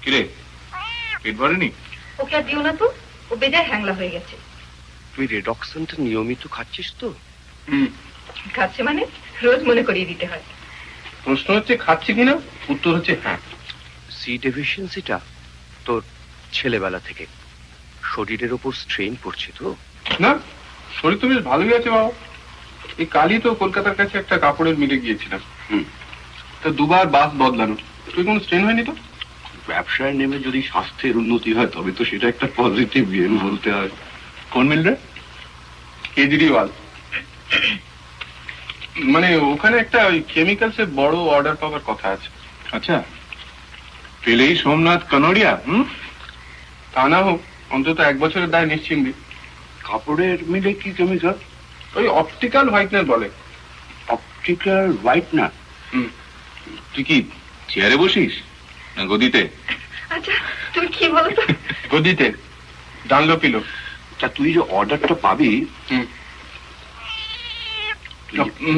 কিরে পেট ভরেনি? ওকে আর দিও না তো, ও বেজায় হ্যাংলা হয়ে গেছে। তুই রেডক্সনটা নিয়মিত খাচ্ছিস তো? খাচ্ছে মানে রোজ মনে করিয়ে দিতে হয়। প্রশ্ন হচ্ছে খাচ্ছে কিনা, উত্তর হচ্ছে হ্যাঁ। সি ডেফিসিয়েন্সিটা তোর ছেলেবেলা থেকে শরীরের ওপর স্ট্রেন পড়ছে তো? না, শরীর তো বেশ ভালোই আছে বাবা। এই কালই তো কলকাতার কাছে একটা কাপড়ের মিলে গিয়েছিলাম। তো দুবার বাস বদলানো, তুই কোনো স্ট্রেন হয়নি তো? ব্যবসায় নেমে যদি স্বাস্থ্যের উন্নতি হয় তবে তো সেটা একটা পজিটিভ গেম বলতে হয়। কোন মিল রে? কেজরিওয়াল। মানে ওখানে একটা ওই কেমিক্যালসের বড় অর্ডার পাওয়ার কথা আছে। আচ্ছা, পেলেই সোমনাথ কানোরিয়া। তা না হোক, অন্তত 1 বছরের দায় নিশ্চিন্তি। কাপড়ের মিলে কি কেমিক্যাল? ওই অপটিক্যাল হোয়াইটনার বলে। Optical whitener? তুই কি চেয়ারে বসিস না গদিতে? আচ্ছা তুমি কি বলো তো? গদিতে, ডানলো পিলো। তা তুই যে অর্ডারটা পাবি,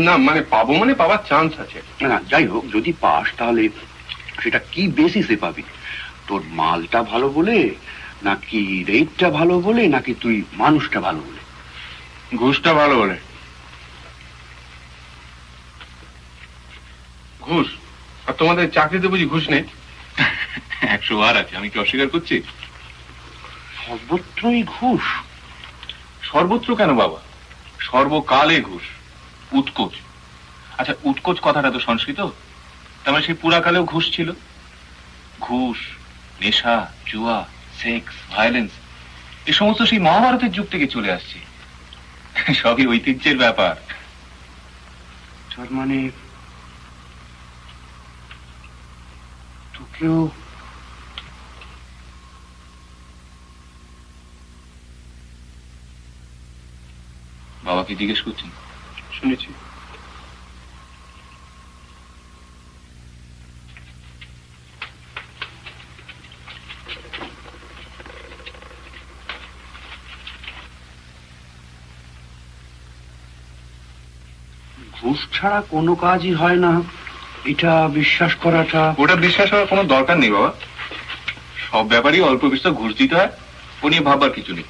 না মানে পাবো মানে পাওয়ার চান্স আছে। না যাই হোক, যদি পাস তাহলে সেটা কি বেসিসে পাবি? তোর মালটা ভালো বলে, নাকি রেটটা ভালো বলে, নাকি তুই মানুষটা ভালো বলে? ঘুষটা ভালো বলে। ঘুষ? আর তোমাদের চাকরিতে বুঝি ঘুষ নেই? 100 বার আছে, আমি কি অস্বীকার করছি? সর্বত্রই ঘুষ। সর্বত্র কেন বাবা, সর্বকালে ঘুষ। উৎকোচ। আচ্ছা, উৎকোচ কথাটা তো সংস্কৃত, তার মানে সেই পুরাকালেও ঘুষ ছিল। ঘুষ, নেশা, জুয়া, সেক্স, ভায়োলেন্স, এই সমস্ত সেই মহাভারতের যুগ থেকে চলে আসছে। সবই ঐতিহ্যের ব্যাপার। তার মানে তোকেও বাবাকে জিজ্ঞেস করছেন? শুনেছি। ঘুষ ছাড়া কোনো কাজই হয় না, এটা বিশ্বাস করাটা। ওটা বিশ্বাস হওয়ার কোনো দরকার নেই বাবা। সব ব্যাপারই অল্প বিস্তর ঘুষ দিতে হয়, ও নিয়ে ভাববার কিছু নেই।